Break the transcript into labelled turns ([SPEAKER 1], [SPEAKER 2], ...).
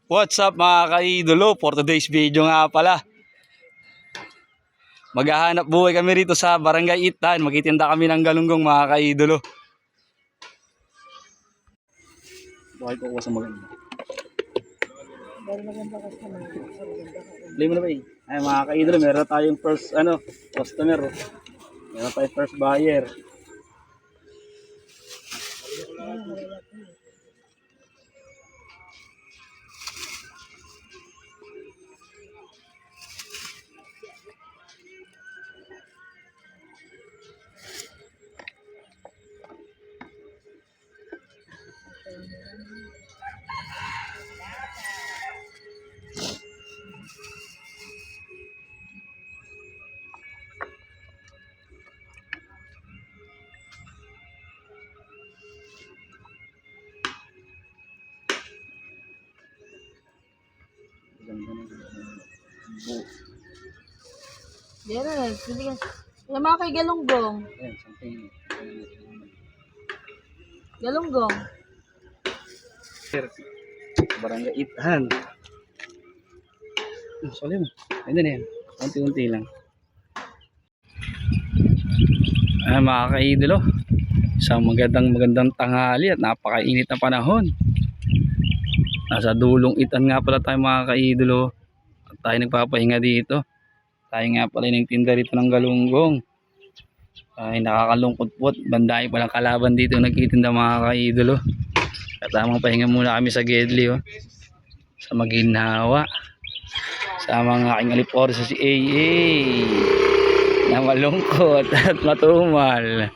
[SPEAKER 1] What's up mga kaidolo? For today's video nga pala, maghahanap buhay kami rito sa Barangay Itan. Magtitinda kami ng galunggong mga kaidolo. Bakit ko kuha sa maganda? Play mo na ba eh? Ay mga kaidolo, meron tayong first customer. Meron tayong first buyer.
[SPEAKER 2] Yan na, sige. Yung mga kay Galunggong.
[SPEAKER 1] Ayan, something.
[SPEAKER 2] Galunggong.
[SPEAKER 1] Barangay Itan. Sorry mo. Ayun na yan. Unti-unti lang. Mga kaidolo. Isang magandang tanghali at napakainit na panahon. Nasa dulong Itan nga pala tayo mga kaidolo. At tayo nagpapahinga dito. Tayo nga pala nagtinda rito ng galunggong. Ay nakakalungkot po. Bandayo palang kalaban dito nagtitinda mga kaidolo. At tamang pahinga muna kami sa Gedli. Oh. Sa Maginhawa. Sa mga aking alipor sa si AA. Na malungkot at matumal.